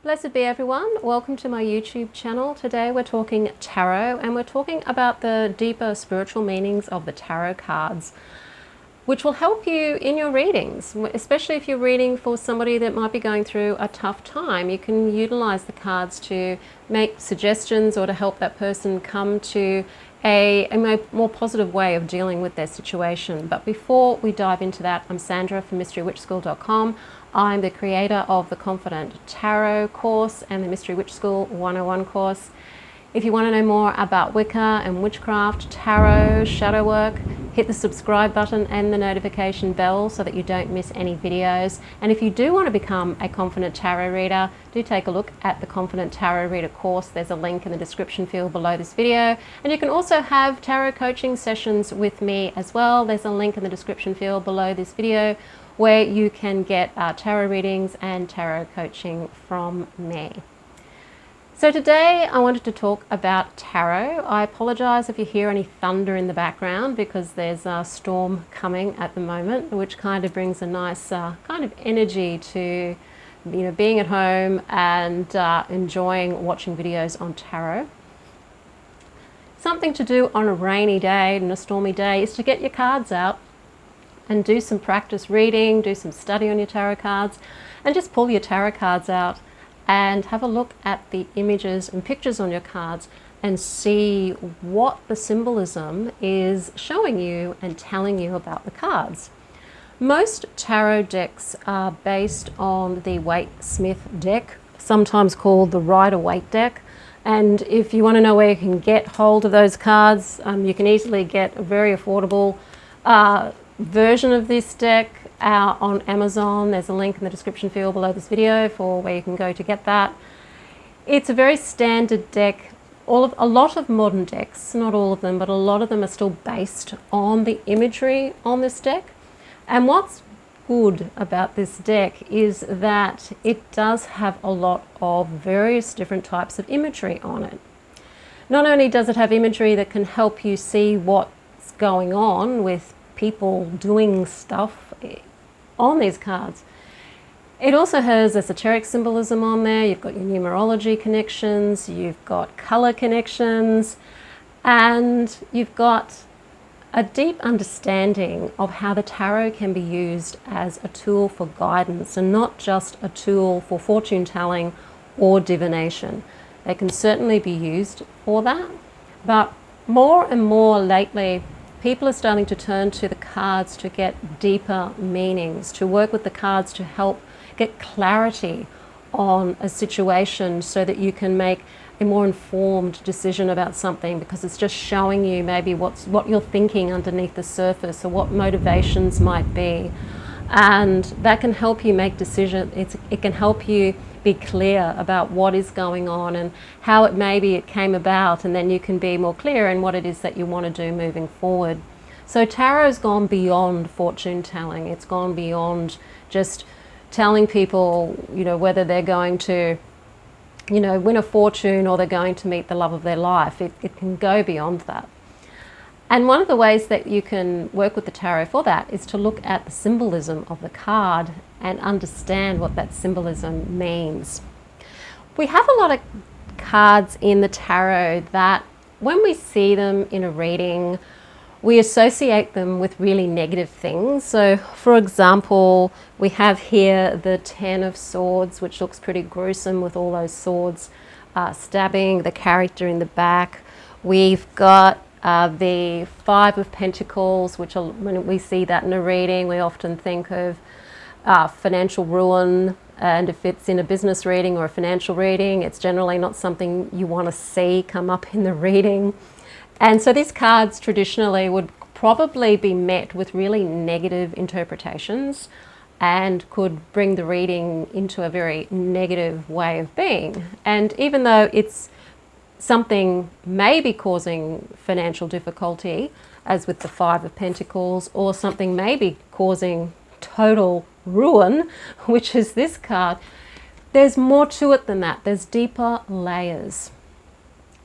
Blessed be everyone. Welcome to my YouTube channel. Today we're talking tarot and we're talking about the deeper spiritual meanings of the tarot cards, which will help you in your readings, especially if you're reading for somebody that might be going through a tough time. You can utilize the cards to make suggestions or to help that person come to a more positive way of dealing with their situation. But before we dive into that, I'm Sandra from MysteryWitchSchool.com. I'm the creator of the Confident Tarot course and the Mystery Witch School 101 course. If you want to know more about Wicca and Witchcraft, Tarot, Shadow Work, hit the subscribe button and the notification bell so that you don't miss any videos. And if you do want to become a Confident Tarot reader, do take a look at the Confident Tarot Reader course. There's a link in the description field below this video. And you can also have tarot coaching sessions with me as well. There's a link in the description field below this video where you can get tarot readings and tarot coaching from me. So today I wanted to talk about tarot. I apologize if you hear any thunder in the background because there's a storm coming at the moment, which kind of brings a nice kind of energy to being at home and enjoying watching videos on tarot. Something to do on a rainy day and a stormy day is to get your cards out and do some practice reading, do some study on your tarot cards, and just pull your tarot cards out and have a look at the images and pictures on your cards and see what the symbolism is showing you and telling you about the cards. Most tarot decks are based on the Waite-Smith deck, sometimes called the Rider-Waite deck. And if you want to know where you can get hold of those cards, you can easily get a very affordable version of this deck on Amazon. There's a link in the description field below this video for where you can go to get that. It's a very standard deck. A lot of modern decks, not all of them, but a lot of them are still based on the imagery on this deck. And what's good about this deck is that it does have a lot of various different types of imagery on it. Not only does it have imagery that can help you see what's going on with people doing stuff on these cards, it also has esoteric symbolism on there. You've got your numerology connections, you've got color connections, and you've got a deep understanding of how the tarot can be used as a tool for guidance and not just a tool for fortune telling or divination. They can certainly be used for that, but more and more lately people are starting to turn to the cards to get deeper meanings, to work with the cards to help get clarity on a situation so that you can make a more informed decision about something, because it's just showing you maybe what you're thinking underneath the surface or what motivations might be. And that can help you make decisions. It can help you be clear about what is going on and how it came about, and then you can be more clear in what it is that you want to do moving forward. So tarot's gone beyond fortune telling. It's gone beyond just telling people, whether they're going to, win a fortune or they're going to meet the love of their life. It can go beyond that. And one of the ways that you can work with the tarot for that is to look at the symbolism of the card and understand what that symbolism means. We have a lot of cards in the tarot that when we see them in a reading, we associate them with really negative things. So for example, we have here the 10 of Swords, which looks pretty gruesome with all those swords stabbing the character in the back. We've got the 5 of Pentacles, which when we see that in a reading, we often think of financial ruin. And if it's in a business reading or a financial reading, it's generally not something you want to see come up in the reading. And so these cards traditionally would probably be met with really negative interpretations and could bring the reading into a very negative way of being. And even though it's something may be causing financial difficulty, as with the 5 of Pentacles, or something may be causing total ruin, which is this card, there's more to it than that. There's deeper layers.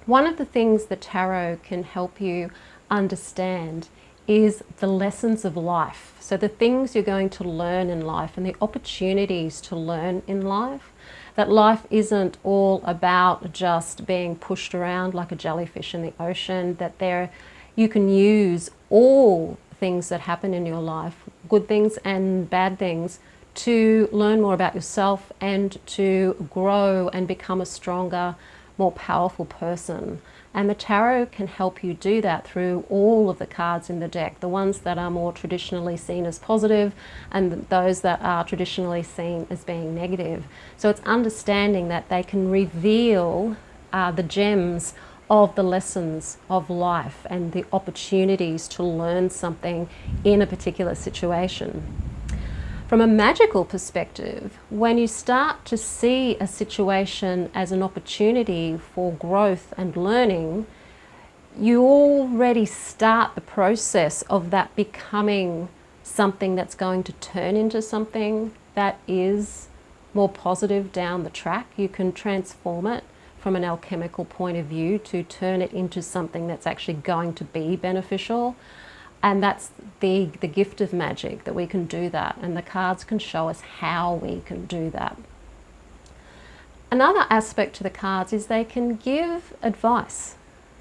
One of the things the tarot can help you understand is the lessons of life. So the things you're going to learn in life and the opportunities to learn in life. That life isn't all about just being pushed around like a jellyfish in the ocean, that you can use all things that happen in your life, good things and bad things, to learn more about yourself and to grow and become a stronger, more powerful person. And the tarot can help you do that through all of the cards in the deck, the ones that are more traditionally seen as positive and those that are traditionally seen as being negative. So it's understanding that they can reveal the gems of the lessons of life and the opportunities to learn something in a particular situation. From a magical perspective, when you start to see a situation as an opportunity for growth and learning, you already start the process of that becoming something that's going to turn into something that is more positive down the track. You can transform it from an alchemical point of view to turn it into something that's actually going to be beneficial. And that's the gift of magic, that we can do that, and the cards can show us how we can do that. Another aspect to the cards is they can give advice.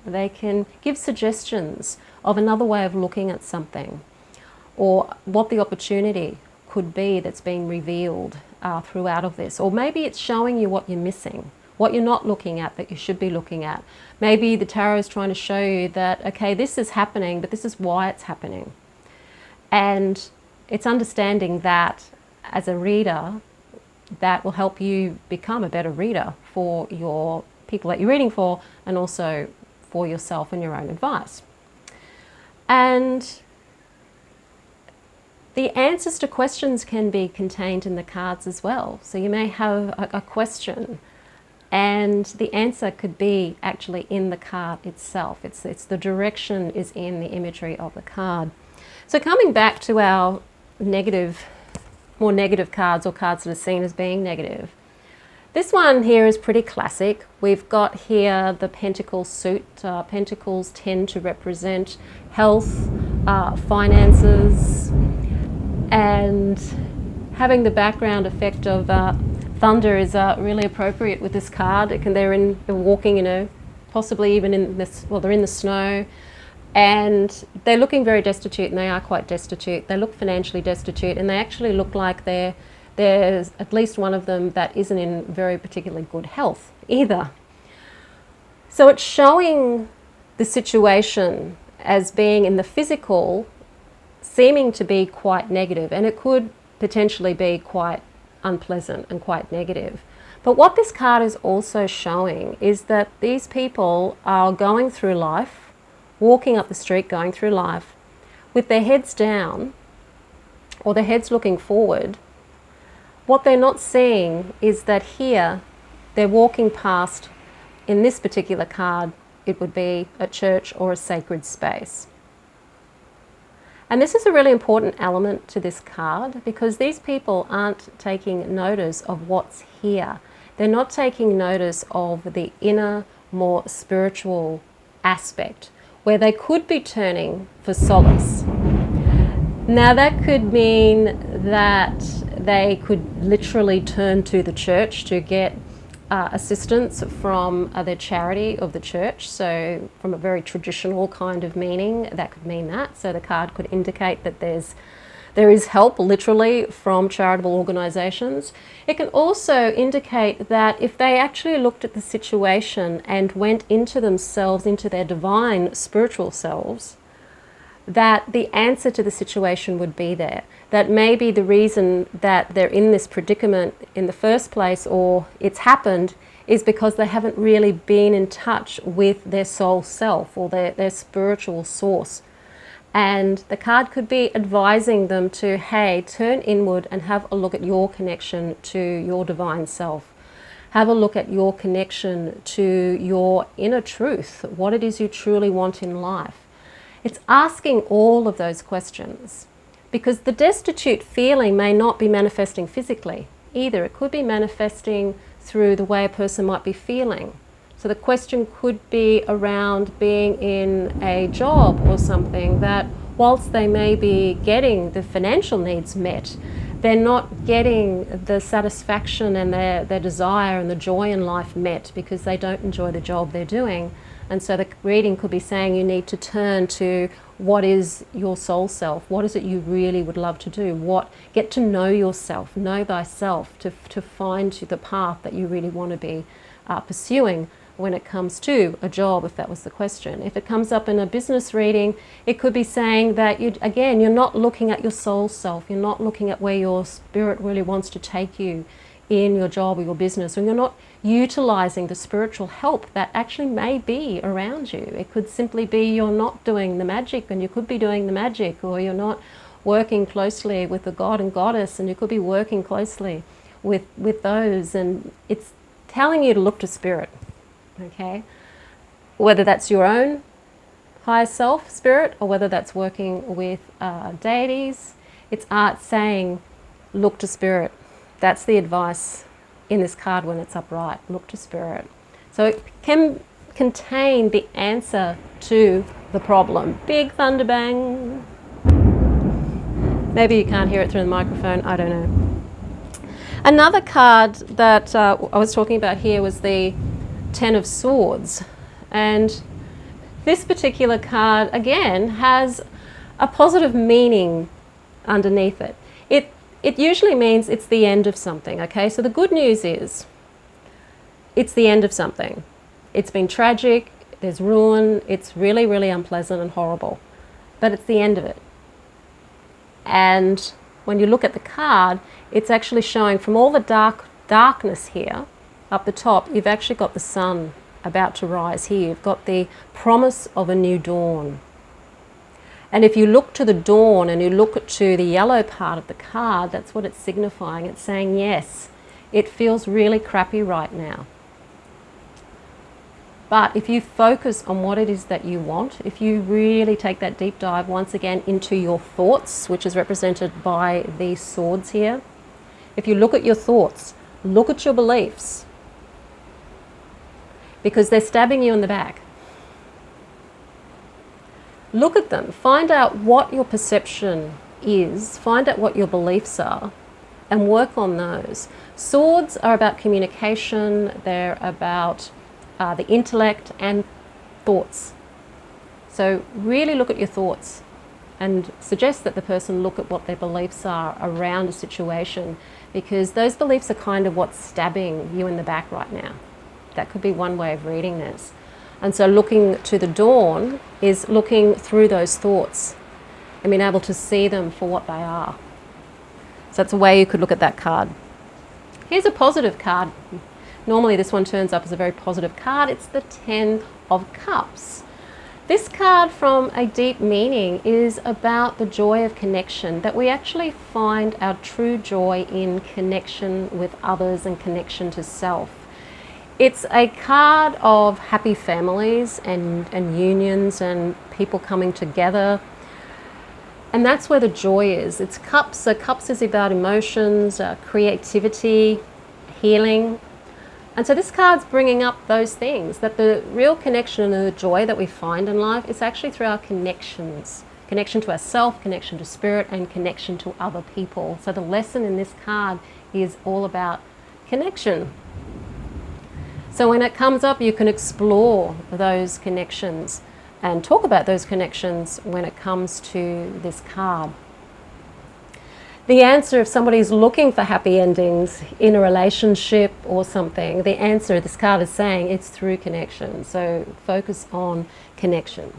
They can give suggestions of another way of looking at something, or what the opportunity could be that's being revealed throughout of this. Or maybe it's showing you what you're missing, what you're not looking at that you should be looking at. Maybe the tarot is trying to show you that, okay, this is happening, but this is why it's happening. And it's understanding that as a reader, that will help you become a better reader for your people that you're reading for, and also for yourself and your own advice. And the answers to questions can be contained in the cards as well. So you may have a question, and the answer could be actually in the card itself. It's the direction is in the imagery of the card. So coming back to our more negative cards, or cards that are seen as being negative. This one here is pretty classic. We've got here the Pentacle suit. Pentacles tend to represent health, finances, and having the background effect of thunder is really appropriate with this card. They're walking, possibly even in this. Well, they're in the snow, and they're looking very destitute, and they are quite destitute. They look financially destitute, and they actually look like there's at least one of them that isn't in very particularly good health either. So it's showing the situation as being in the physical, seeming to be quite negative, and it could potentially be quite unpleasant and quite negative. But what this card is also showing is that these people are going through life, walking up the street, going through life with their heads down, or their heads looking forward. What they're not seeing is that here they're walking past, in this particular card, it would be a church or a sacred space. And this is a really important element to this card, because these people aren't taking notice of what's here. They're not taking notice of the inner, more spiritual aspect, where they could be turning for solace. Now that could mean that they could literally turn to the church to get assistance from their charity of the church. So from a very traditional kind of meaning, that could mean that. So the card could indicate that there is help literally from charitable organisations. It can also indicate that if they actually looked at the situation and went into themselves, into their divine spiritual selves, that the answer to the situation would be there. That maybe the reason that they're in this predicament in the first place, or it's happened, is because they haven't really been in touch with their soul self, or their spiritual source. And the card could be advising them to, hey, turn inward and have a look at your connection to your divine self. Have a look at your connection to your inner truth, what it is you truly want in life. It's asking all of those questions, because the destitute feeling may not be manifesting physically either. It could be manifesting through the way a person might be feeling. So the question could be around being in a job or something that whilst they may be getting the financial needs met, they're not getting the satisfaction and their desire and the joy in life met because they don't enjoy the job they're doing. And so the reading could be saying you need to turn to what is your soul self, what is it you really would love to do, get to know yourself, know thyself, to find the path that you really want to be pursuing when it comes to a job, if that was the question. If it comes up in a business reading, it could be saying that, you're not looking at your soul self, you're not looking at where your spirit really wants to take you in your job or your business, and you're not utilizing the spiritual help that actually may be around you. It could simply be you're not doing the magic and you could be doing the magic, or you're not working closely with the god and goddess and you could be working closely with those, and it's telling you to look to spirit, okay? Whether that's your own higher self spirit or whether that's working with deities, it's art saying look to spirit. That's the advice in this card when it's upright. Look to spirit. So it can contain the answer to the problem. Big thunder bang. Maybe you can't hear it through the microphone. I don't know. Another card that I was talking about here was the Ten of Swords. And this particular card, again, has a positive meaning underneath it. It usually means it's the end of something, okay? So the good news is it's the end of something. It's been tragic, there's ruin, it's really, really unpleasant and horrible, but it's the end of it. And when you look at the card, it's actually showing from all the darkness here up the top, you've actually got the sun about to rise here. You've got the promise of a new dawn. And if you look to the dawn and you look to the yellow part of the card, that's what it's signifying. It's saying, yes, it feels really crappy right now. But if you focus on what it is that you want, if you really take that deep dive once again into your thoughts, which is represented by these swords here, if you look at your thoughts, look at your beliefs, because they're stabbing you in the back. Look at them, find out what your perception is, find out what your beliefs are, and work on those. Swords are about communication, they're about the intellect and thoughts. So really look at your thoughts and suggest that the person look at what their beliefs are around a situation, because those beliefs are kind of what's stabbing you in the back right now. That could be one way of reading this. And so looking to the dawn is looking through those thoughts and being able to see them for what they are. So that's a way you could look at that card. Here's a positive card. Normally this one turns up as a very positive card. It's the Ten of Cups. This card, from a deep meaning, is about the joy of connection, that we actually find our true joy in connection with others and connection to self. It's a card of happy families and unions and people coming together. And that's where the joy is. It's cups. So cups is about emotions, creativity, healing. And so this card's bringing up those things, that the real connection and the joy that we find in life is actually through our connections. Connection to ourself, connection to spirit, and connection to other people. So the lesson in this card is all about connection. So when it comes up, you can explore those connections and talk about those connections when it comes to this card. The answer, if somebody's looking for happy endings in a relationship or something, the answer this card is saying it's through connection. So focus on connection.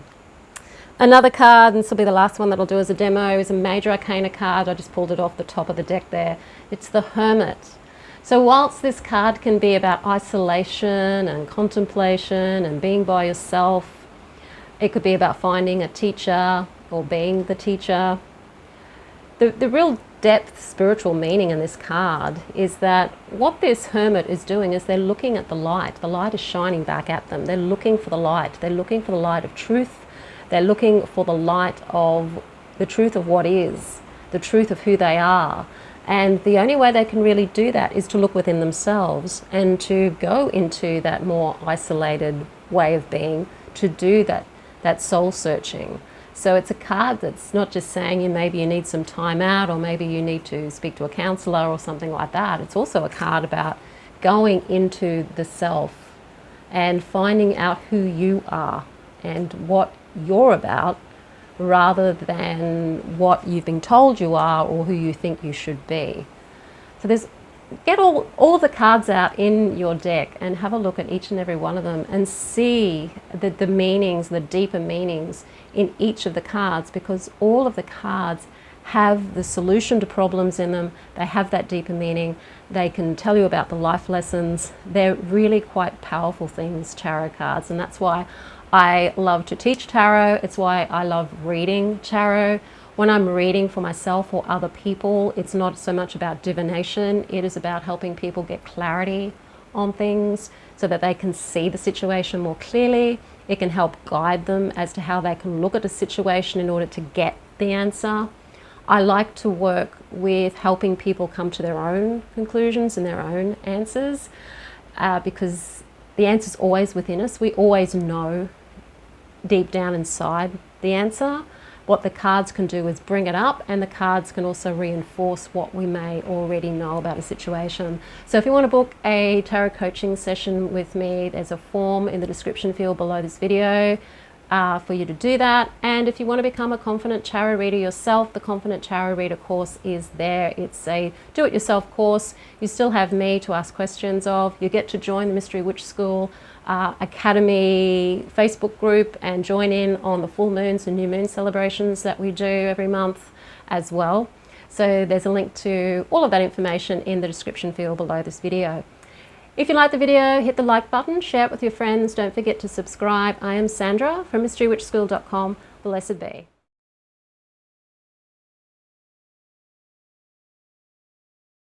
Another card, and this will be the last one that I'll do as a demo, is a Major Arcana card. I just pulled it off the top of the deck there. It's the Hermit. So whilst this card can be about isolation and contemplation and being by yourself, it could be about finding a teacher or being the teacher. The real depth spiritual meaning in this card is that what this hermit is doing is they're looking at the light. The light is shining back at them. They're looking for the light. They're looking for the light of truth. They're looking for the light of the truth of what is, the truth of who they are. And the only way they can really do that is to look within themselves and to go into that more isolated way of being, to do that soul searching. So it's a card that's not just saying maybe you need some time out, or maybe you need to speak to a counselor or something like that. It's also a card about going into the self and finding out who you are and what you're about, rather than what you've been told you are or who you think you should be. So get all the cards out in your deck and have a look at each and every one of them and see the meanings, the deeper meanings in each of the cards, because all of the cards have the solution to problems in them. They have that deeper meaning. They can tell you about the life lessons. They're really quite powerful things, tarot cards, and that's why I love to teach tarot. It's why I love reading tarot. When I'm reading for myself or other people, it's not so much about divination. It is about helping people get clarity on things so that they can see the situation more clearly. It can help guide them as to how they can look at a situation in order to get the answer. I like to work with helping people come to their own conclusions and their own answers, because the answer's always within us. We always know deep down inside the answer. What the cards can do is bring it up, and the cards can also reinforce what we may already know about a situation. So if you want to book a tarot coaching session with me, there's a form in the description field below this video for you to do that. And if you want to become a Confident Tarot Reader yourself, the Confident Tarot Reader course is there. It's a do-it-yourself course. You still have me to ask questions of. You get to join the Mystery Witch School Academy Facebook group and join in on the full moons and new moon celebrations that we do every month as well. So there's a link to all of that information in the description field below this video. If you like the video, hit the like button, share it with your friends. Don't forget to subscribe. I am Sandra from mysterywitchschool.com. Blessed be.